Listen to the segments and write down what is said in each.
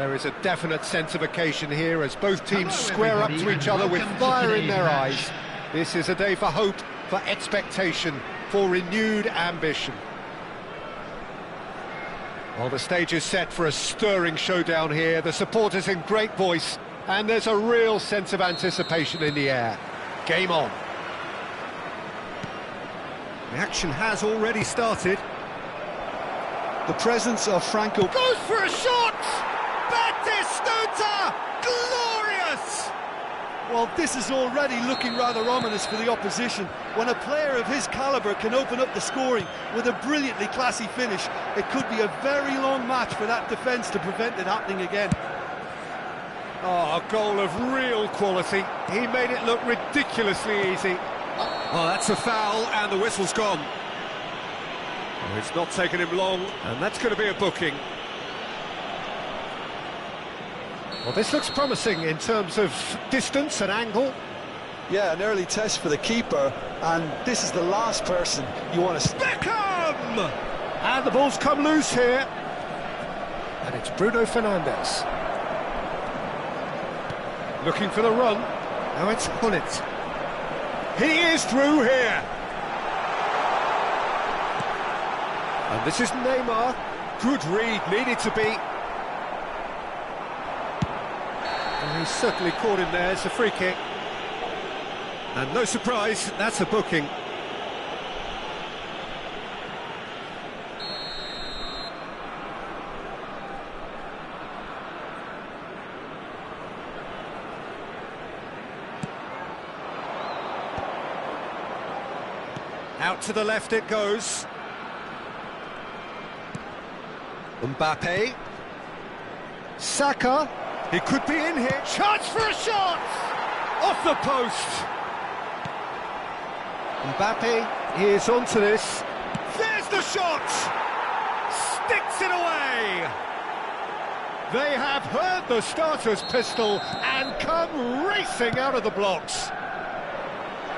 There is a definite sense of occasion here as both teams square up to each other with fire in their eyes. This is a day for hope, for expectation, for renewed ambition. Well, the stage is set for a stirring showdown here. The supporters in great voice, and there's a real sense of anticipation in the air. Game on. The action has already started. The presence of Franco goes for a shot! Batistuta! Glorious! Well, this is already looking rather ominous for the opposition. When a player of his calibre can open up the scoring with a brilliantly classy finish, it could be a very long match for that defence to prevent it happening again. Oh, a goal of real quality. He made it look ridiculously easy. Oh, that's a foul, and the whistle's gone. Oh, it's not taken him long, and that's going to be a booking. Well, this looks promising in terms of distance and angle. Yeah, an early test for the keeper, and this is the last person you want to... Beckham! And the ball's come loose here. And it's Bruno Fernandes. Looking for the run. Now it's Hullet. He is through here. And this is Neymar. Good read, needed to be. And he's certainly caught him there. It's a free kick. And no surprise, that's a booking. Out to the left it goes. Mbappe. Saka. He could be in here. Chance for a shot! Off the post. Mbappe is onto this. There's the shot! Sticks it away! They have heard the starter's pistol and come racing out of the blocks.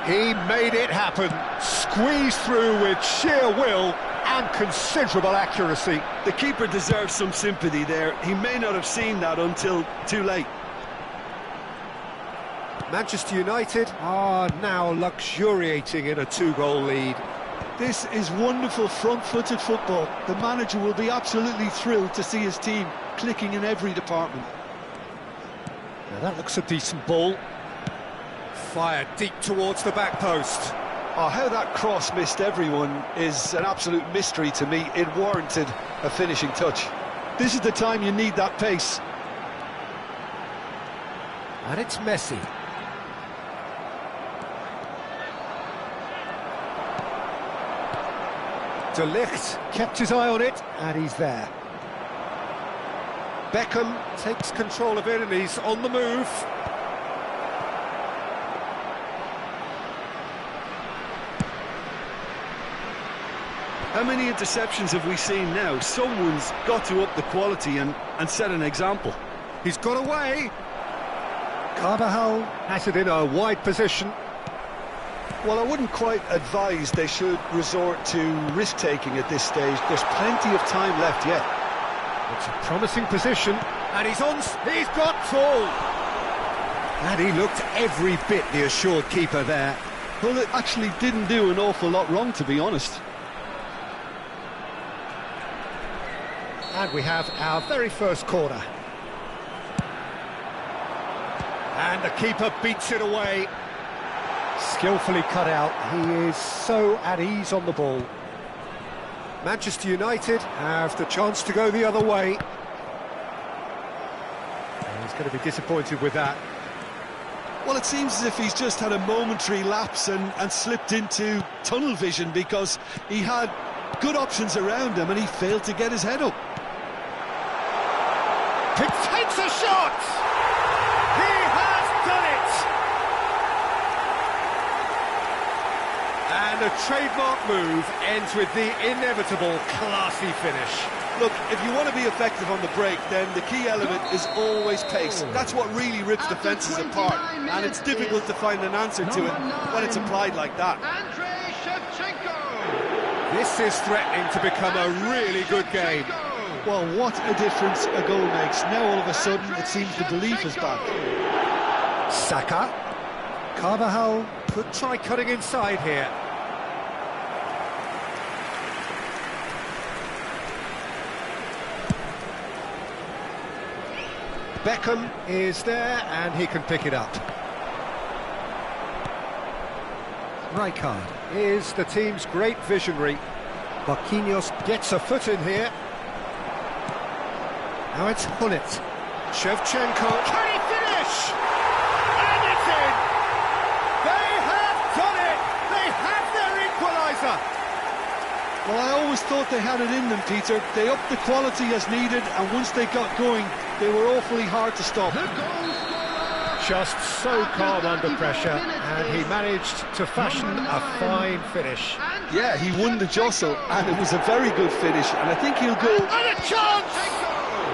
He made it happen, squeezed through with sheer will and considerable accuracy. The keeper deserves some sympathy there. He may not have seen that until too late. Manchester United are now luxuriating in a two-goal lead. This is wonderful front-footed football. The manager will be absolutely thrilled to see his team clicking in every department. Now that looks a decent ball. Fired deep towards the back post. Oh, how that cross missed everyone is an absolute mystery to me. It warranted a finishing touch. This is the time you need that pace. And it's Messi. De Ligt kept his eye on it, and he's there. Beckham takes control of it, and he's on the move. How many interceptions have we seen now? Someone's got to up the quality and set an example. He's got away. Carvajal has it in a wide position. Well, I wouldn't quite advise they should resort to risk-taking at this stage. There's plenty of time left yet. It's a promising position, and he's got full. And he looked every bit the assured keeper there. Well, it actually didn't do an awful lot wrong, to be honest. And we have our very first corner. And the keeper beats it away. Skillfully cut out. He is so at ease on the ball. Manchester United have the chance to go the other way. And he's going to be disappointed with that. Well, it seems as if he's just had a momentary lapse and slipped into tunnel vision, because he had good options around him and he failed to get his head up. He takes a shot! He has done it! And a trademark move ends with the inevitable classy finish. Look, if you want to be effective on the break, then the key element is always pace. That's what really rips defences apart, and it's difficult to find an answer to it when it's applied like that. This is threatening to become a really good game. Well, what a difference a goal makes. Now all of a sudden it seems the belief is back. Saka. Carvajal could try cutting inside here. Beckham is there and he can pick it up. Rijkaard is the team's great visionary. Marquinhos gets a foot in here. Now it's Hullet. Shevchenko. Can he finish? And it's in! They have done it! They have their equaliser! Well, I always thought they had it in them, Peter. They upped the quality as needed, and once they got going, they were awfully hard to stop. Just so calm under pressure, and he managed to fashion a fine finish. Yeah, he won the jostle, and it was a very good finish, and I think he'll go... And a chance!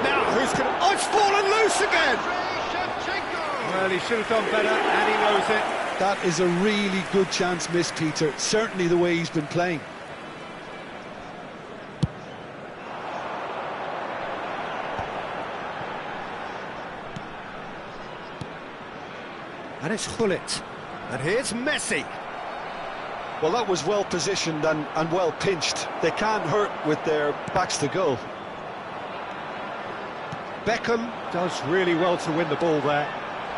Now, who's going to... Oh, it's fallen loose again! Well, he should have done better, and he knows it. That is a really good chance missed, Peter. Certainly the way he's been playing. And it's Hullet. And here's Messi. Well, that was well positioned and well pinched. They can't hurt with their backs to goal. Beckham does really well to win the ball there.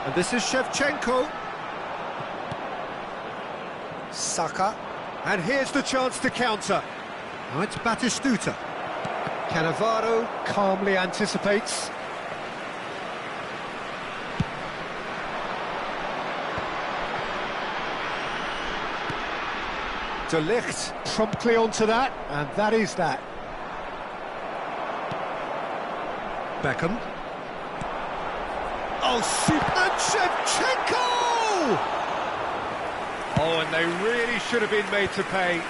And this is Shevchenko. Saka. And here's the chance to counter. Now it's Batistuta. Cannavaro calmly anticipates. De Ligt promptly onto that, and that is that. Beckham. Oh, super Shevchenko! Oh, and they really should have been made to pay.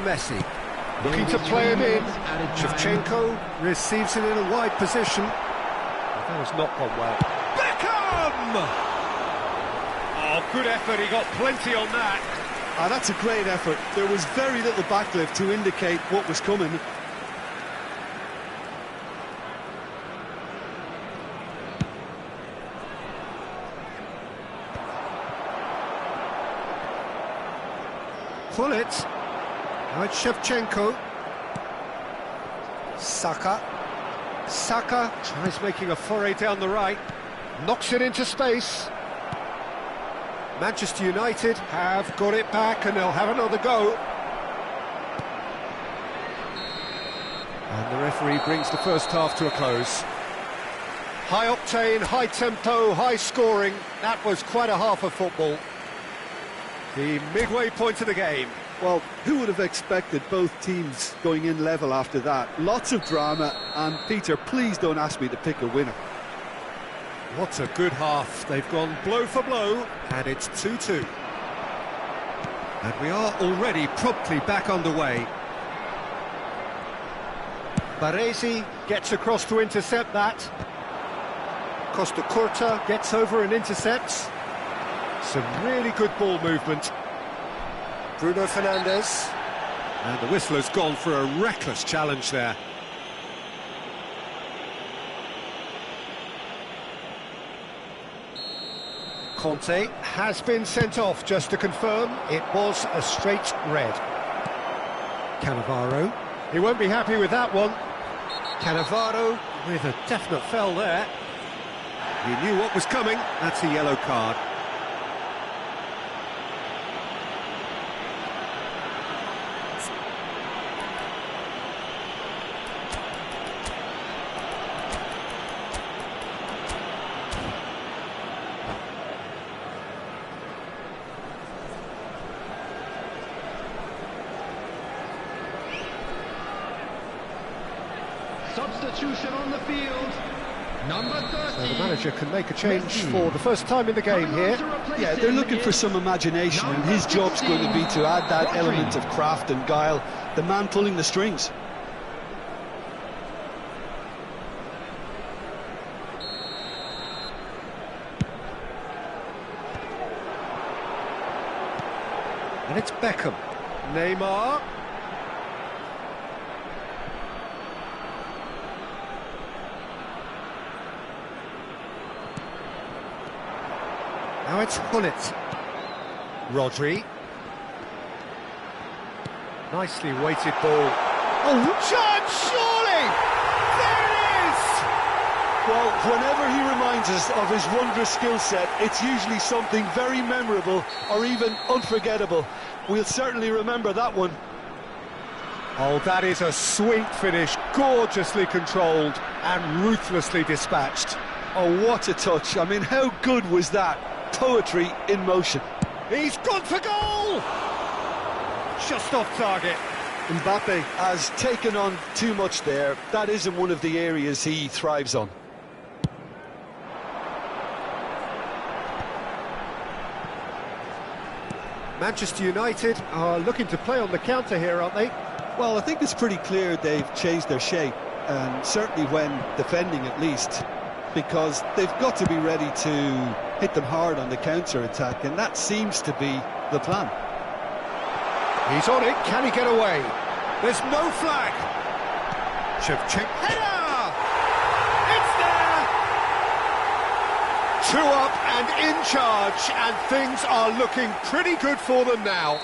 Messi looking to play him in. Shevchenko receives it in a wide position. That has not gone well. Beckham! Oh, good effort, he got plenty on that. That's a great effort. There was very little backlift to indicate what was coming. Pull it. Now it's Shevchenko. Saka. Saka tries making a foray down the right. Knocks it into space. Manchester United have got it back and they'll have another go. And the referee brings the first half to a close. High octane, high tempo, high scoring. That was quite a half of football. The midway point of the game. Well, who would have expected both teams going in level after that? Lots of drama, and Peter, please don't ask me to pick a winner. What a good half. They've gone blow for blow, and it's 2-2. And we are already promptly back underway. Baresi gets across to intercept that. Costa Curta gets over and intercepts. Some really good ball movement. Bruno Fernandes. And the whistler's gone for a reckless challenge there. Conte has been sent off, just to confirm. It was a straight red. Cannavaro. He won't be happy with that one. Cannavaro with a definite foul there. He knew what was coming. That's a yellow card. Substitution on the field. Number 30. So the manager can make a change for the first time in the game here. Yeah, they're looking for some imagination, and his job's going to be to add that element of craft and guile. The man pulling the strings. And it's Beckham. Neymar. Now it's Hullet. Rodri. Nicely weighted ball. Oh, chance, surely! There it is! Well, whenever he reminds us of his wondrous skill set, it's usually something very memorable or even unforgettable. We'll certainly remember that one. Oh, that is a sweet finish, gorgeously controlled and ruthlessly dispatched. Oh, what a touch. I mean, how good was that? Poetry in motion. He's gone for goal! Just off target. Mbappe has taken on too much there. That isn't one of the areas he thrives on. Manchester United are looking to play on the counter here, aren't they? Well, I think it's pretty clear they've changed their shape, and certainly when defending at least, because they've got to be ready to hit them hard on the counter-attack, and that seems to be the plan. He's on it, can he get away? There's no flag. Shevchenko. Header! It's there! 2 up and in charge, and things are looking pretty good for them now.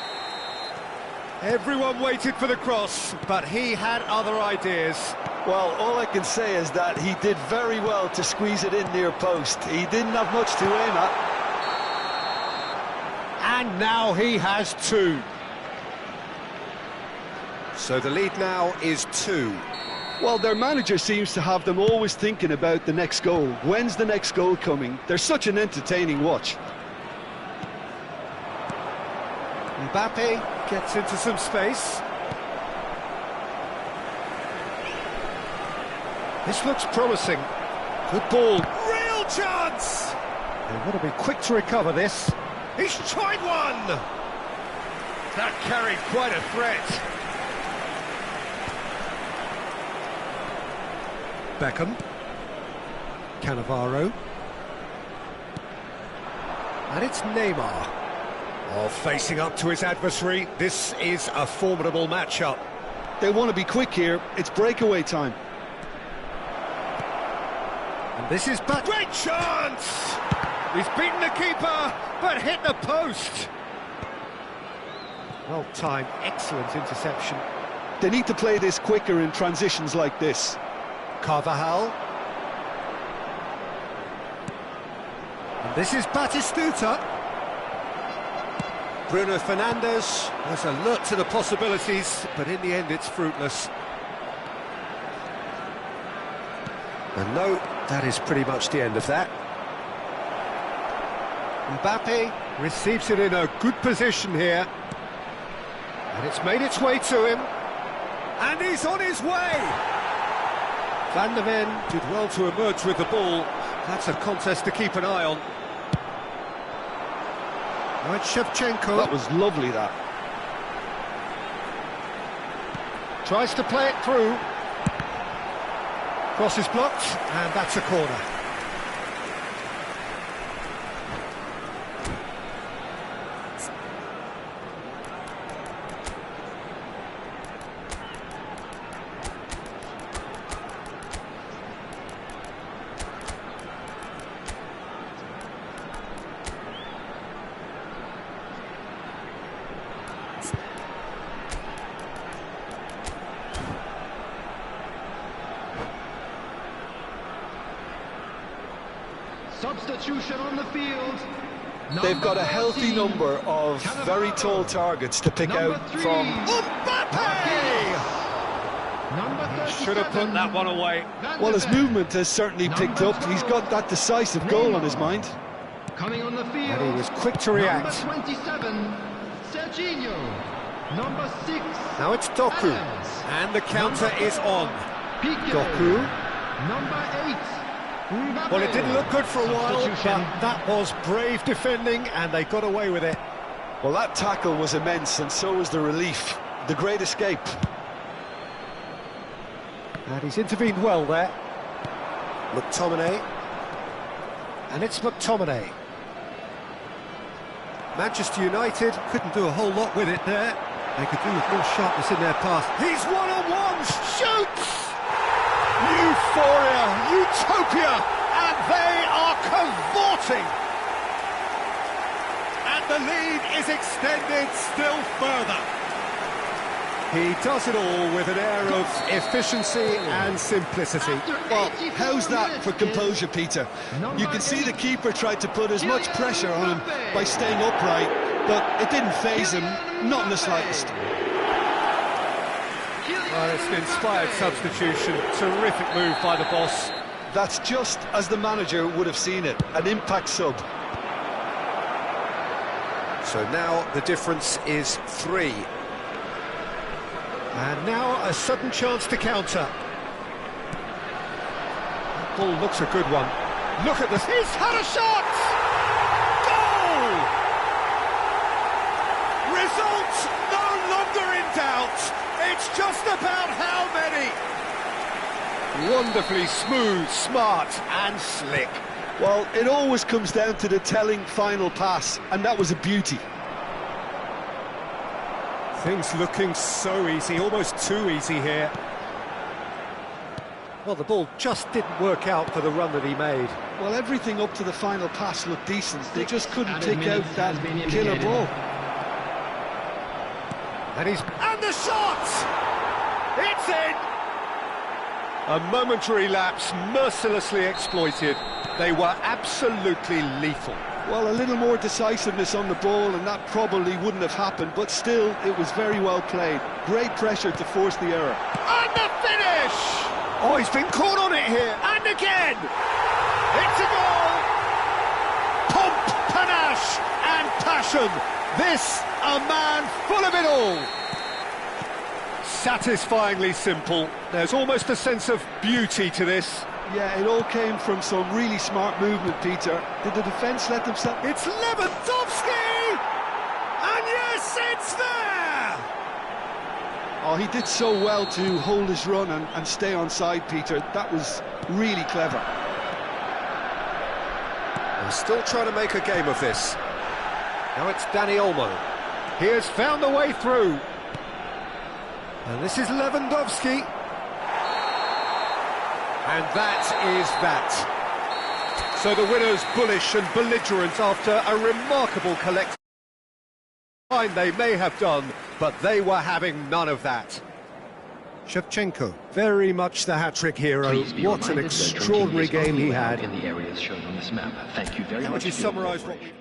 Everyone waited for the cross, but he had other ideas. Well, all I can say is that he did very well to squeeze it in near post. He didn't have much to aim at. And now he has 2. So the lead now is 2. Well, their manager seems to have them always thinking about the next goal. When's the next goal coming? They're such an entertaining watch. Mbappe gets into some space. This looks promising. Good ball. Real chance! They want to be quick to recover this. He's tried one! That carried quite a threat. Beckham. Cannavaro. And it's Neymar. Oh, facing up to his adversary. This is a formidable matchup. They want to be quick here. It's breakaway time. And this is back. Great chance! He's beaten the keeper, but hit the post. Well timed, excellent interception. They need to play this quicker in transitions like this. Carvajal. And this is Batistuta. Bruno Fernandes was alert to the possibilities, but in the end it's fruitless. And no, that is pretty much the end of that. Mbappe receives it in a good position here. And it's made its way to him. And he's on his way! Van der Ven did well to emerge with the ball. That's a contest to keep an eye on. Now it's Shevchenko. That was lovely, that. Tries to play it through. Cross is blocked, and that's a corner. Substitution on the field. They've got a healthy number of very tall targets to pick out from. Mbappe! Should have put that one away. Well, his movement has certainly picked up. He's got that decisive goal on his mind. Coming on the field. And he was quick to react. Number 27, Serginho. Number 6. Now it's Doku. And the counter is on. Doku. Number 8. Well, it didn't look good for a while, but that was brave defending, and they got away with it. Well, that tackle was immense, and so was the relief. The great escape. And he's intervened well there. McTominay. And it's McTominay. Manchester United couldn't do a whole lot with it there. They could do with more sharpness in their pass. He's one-on-one, shoots! Euphoria, utopia, and they are cavorting. The lead is extended still further. He does it all with an air of efficiency and simplicity. Well, how's that for composure, Peter? You can see the keeper tried to put as much pressure on him by staying upright, but it didn't faze him, not in the slightest. Well, it's an inspired substitution. Terrific move by the boss. That's just as the manager would have seen it, an impact sub. So now the difference is 3. And now a sudden chance to counter. That ball looks a good one. Look at this. He's had a shot! Goal! Results no longer in doubt. It's just about how many. Wonderfully smooth, smart and slick. Well, it always comes down to the telling final pass, and that was a beauty. Things looking so easy, almost too easy here. Well, the ball just didn't work out for the run that he made. Well, everything up to the final pass looked decent. They just couldn't take out that killer ball. And the shot! It's in! A momentary lapse, mercilessly exploited. They were absolutely lethal. Well, a little more decisiveness on the ball and that probably wouldn't have happened, but still, it was very well played. Great pressure to force the error. And the finish! Oh, he's been caught on it here, and again! It's a goal! Pomp, panache and passion. This, a man full of it all. Satisfyingly simple. There's almost a sense of beauty to this. Yeah, it all came from some really smart movement, Peter. Did the defence let themselves... It's Lewandowski! And yes, it's there! Oh, he did so well to hold his run and stay on side, Peter. That was really clever. They're still trying to make a game of this. Now it's Danny Olmo. He has found a way through. And this is Lewandowski. And that is that. So the winners bullish and belligerent after a remarkable collective. Fine they may have done, but they were having none of that. Shevchenko, very much the hat-trick hero. What an extraordinary game he had. In the areas shown on this map. Thank you very much. How would you summarise what we...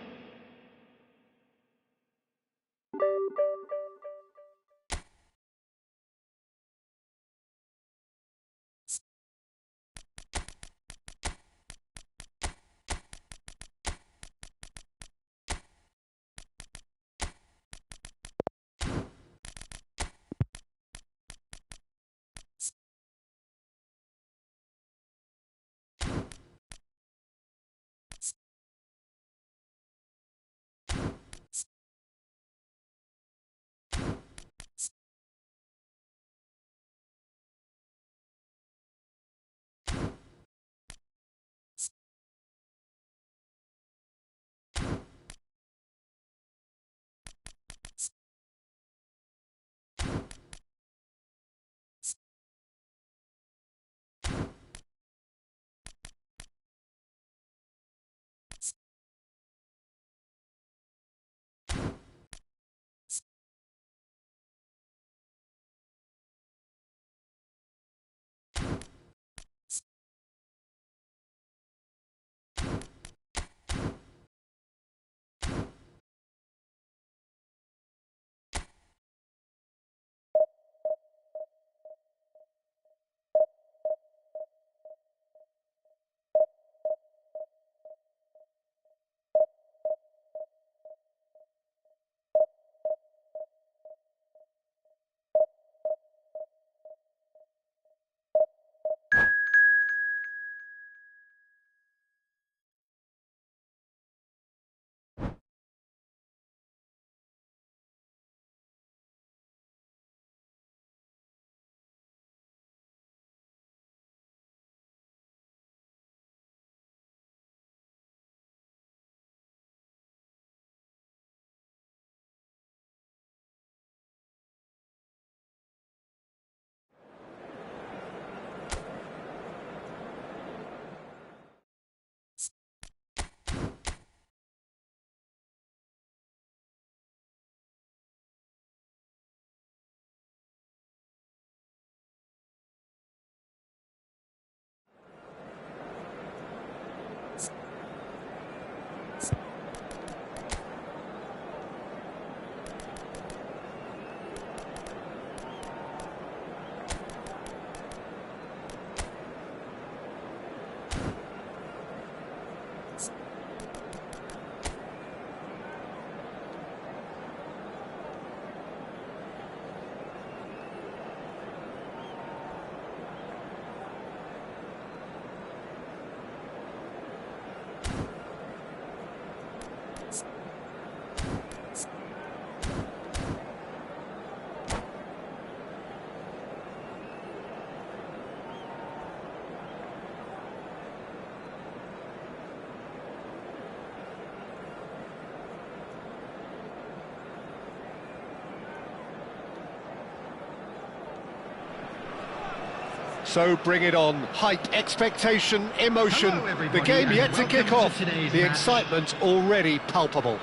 So bring it on. Hype, expectation, emotion. Hello, everybody, The game and yet to kick welcome off. to today's The match. excitement already palpable.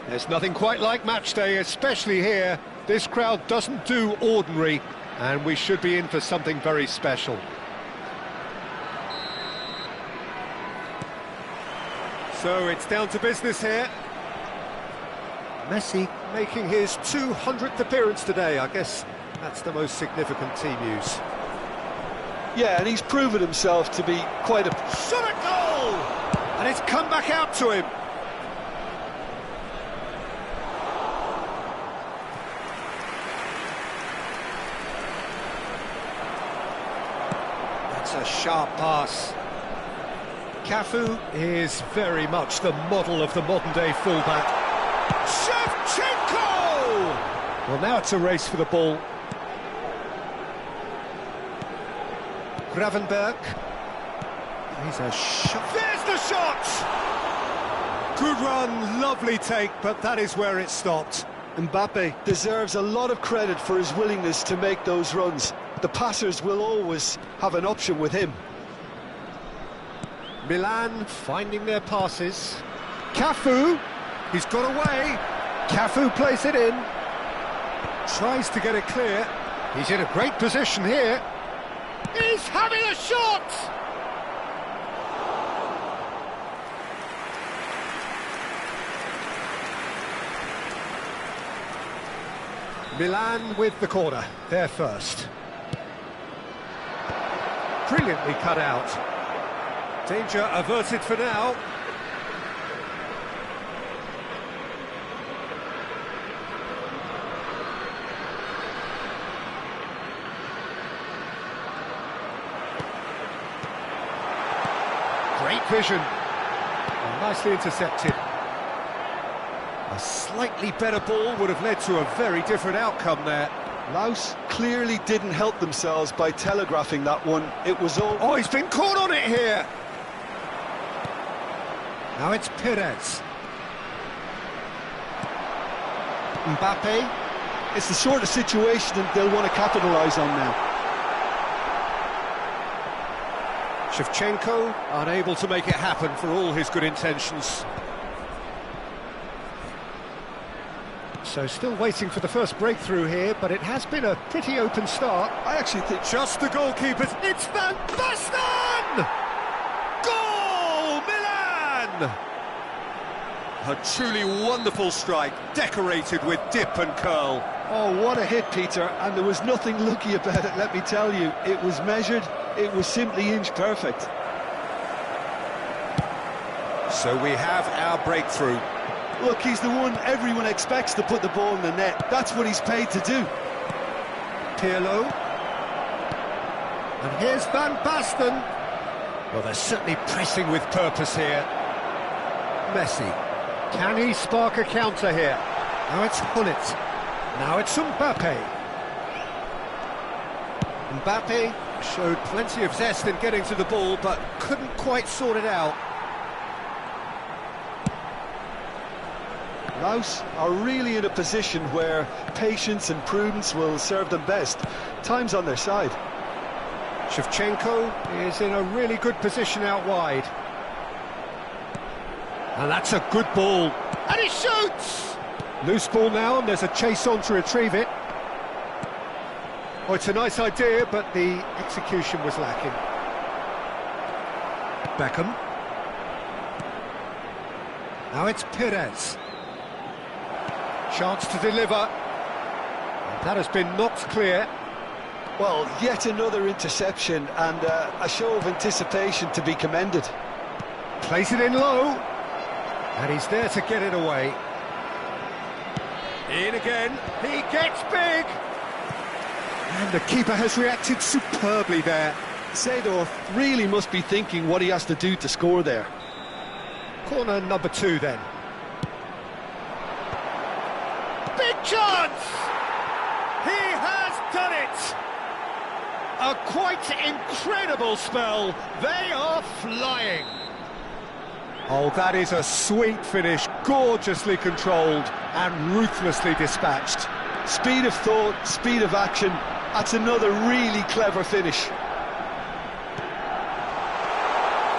There's nothing quite like match day, especially here. This crowd doesn't do ordinary, and we should be in for something very special. So it's down to business here. Messi making his 200th appearance today. I guess that's the most significant team news. Yeah, and he's proven himself to be quite a... Shot at goal! And it's come back out to him. That's a sharp pass. Cafu is very much the model of the modern-day fullback. Shevchenko! Well, now it's a race for the ball. Gravenberg. He's a shot. There's the shot! Good run, lovely take, but that is where it stopped. Mbappe deserves a lot of credit for his willingness to make those runs. The passers will always have an option with him. Milan finding their passes. Cafu, he's got away. Cafu plays it in. Tries to get it clear. He's in a great position here. He's having a shot! Milan with the corner, they're first. Brilliantly cut out. Danger averted for now. Great vision. And nicely intercepted. A slightly better ball would have led to a very different outcome there. Laos clearly didn't help themselves by telegraphing that one. It was all... Oh, he's been caught on it here. Now it's Perez. Mbappe. It's the sort of situation that they'll want to capitalise on now. Shevchenko unable to make it happen for all his good intentions. So still waiting for the first breakthrough here, but it has been a pretty open start. I actually think... Just the goalkeepers. It's Van Basten! Goal! Milan! A truly wonderful strike, decorated with dip and curl. Oh, what a hit, Peter, and there was nothing lucky about it, let me tell you. It was measured, it was simply inch perfect. So we have our breakthrough. Look, he's the one everyone expects to put the ball in the net. That's what he's paid to do. Pirlo. And here's Van Basten. Well, they're certainly pressing with purpose here. Messi. Can he spark a counter here? Now it's Hullet. Now it's Mbappe. Mbappe showed plenty of zest in getting to the ball, but couldn't quite sort it out. Laos are really in a position where patience and prudence will serve them best. Time's on their side. Shevchenko is in a really good position out wide. And that's a good ball. And he shoots! Loose ball now, and there's a chase on to retrieve it. Oh, it's a nice idea, but the execution was lacking. Beckham. Now it's Perez. Chance to deliver. And that has been knocked clear. Well, yet another interception and a show of anticipation to be commended. Plays it in low. And he's there to get it away. In again. He gets big. And the keeper has reacted superbly there. Seedorf really must be thinking what he has to do to score there. Corner number 2 then. Big chance! He has done it! A quite incredible spell. They are flying. Oh, that is a sweet finish, gorgeously controlled and ruthlessly dispatched. Speed of thought, speed of action, That's another really clever finish.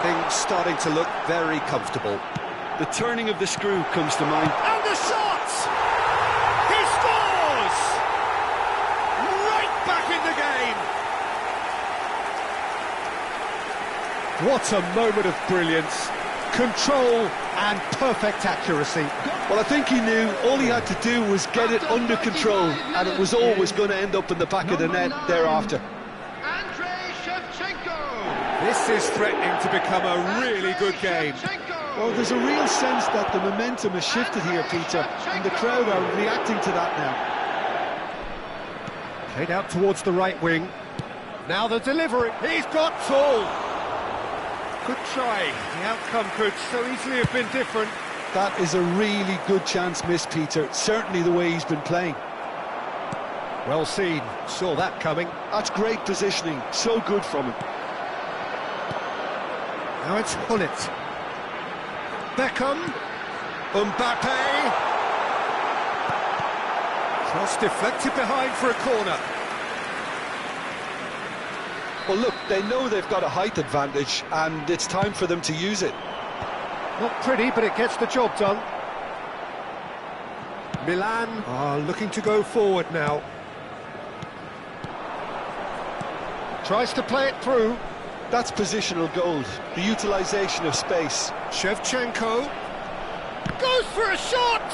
Things starting to look very comfortable. The turning of the screw comes to mind. And the shot! He scores! Right back in the game! What a moment of brilliance. Control and perfect accuracy. Well, I think he knew all he had to do was get it under control, and it was always going to end up in the back of the net thereafter. This is threatening to become a really good game. Well, there's a real sense that the momentum has shifted here, Peter, and the crowd are reacting to that now. Played out towards the right wing. Now the delivery. He's got tall. Good try. The outcome could so easily have been different. That is a really good chance missed, Peter. Certainly the way he's been playing. Well seen. Saw that coming. That's great positioning. So good from him. Now it's Hullet. Beckham. Mbappe. Cross deflected behind for a corner. Well, look, they know they've got a height advantage, and it's time for them to use it. Not pretty, but it gets the job done. Milan are looking to go forward now. Tries to play it through. That's positional gold, the utilisation of space. Shevchenko goes for a shot!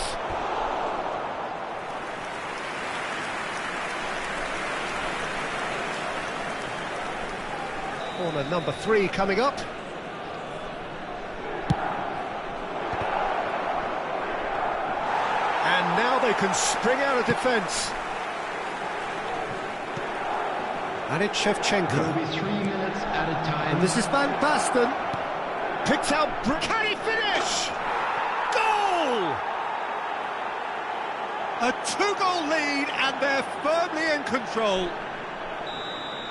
Corner number 3 coming up. And now they can spring out of defence. And it's Shevchenko. Will be 3 minutes at a time. And this is Van Basten. Picks out... Can he finish? Goal! A 2-goal lead, and they're firmly in control.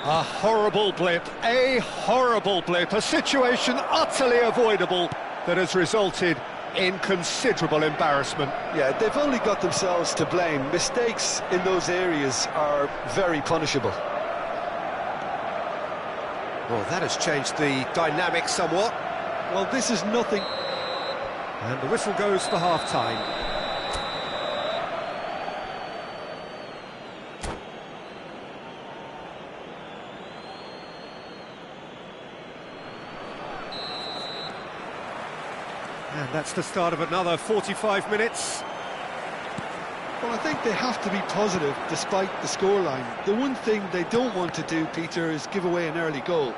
A horrible blip, a situation utterly avoidable that has resulted in considerable embarrassment. Yeah, they've only got themselves to blame. Mistakes in those areas are very punishable. Well, that has changed the dynamic somewhat. Well, this is nothing. And the whistle goes for half-time. And that's the start of another 45 minutes. Well, I think they have to be positive despite the scoreline. The one thing they don't want to do, Peter, is give away an early goal.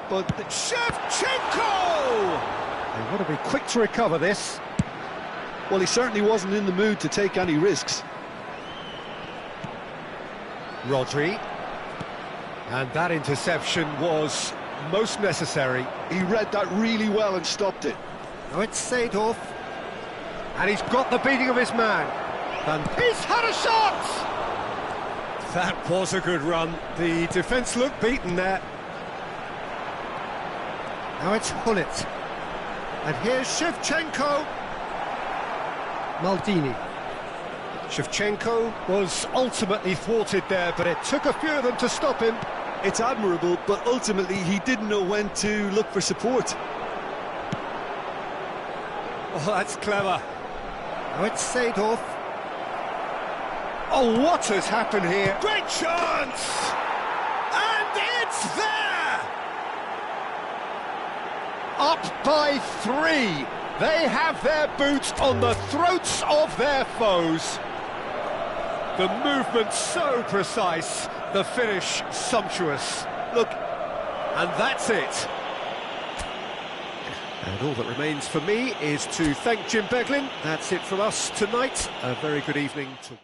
But Shevchenko! They want to be quick to recover this. Well, he certainly wasn't in the mood to take any risks. Rodri. And that interception was most necessary. He read that really well and stopped it. Now it's Seedorf. And he's got the beating of his man. And he's had a shot! That was a good run. The defence looked beaten there. Now it's Hullet. And here's Shevchenko. Maldini. Shevchenko was ultimately thwarted there, but it took a few of them to stop him. It's admirable, but ultimately he didn't know when to look for support. Oh, that's clever. Now it's Seedorf. Oh, what has happened here? Great chance! And it's there! Up by 3. They have their boots on the throats of their foes. The movement so precise, the finish sumptuous. Look, and that's it. And all that remains for me is to thank Jim Beglin. That's it from us tonight. A very good evening to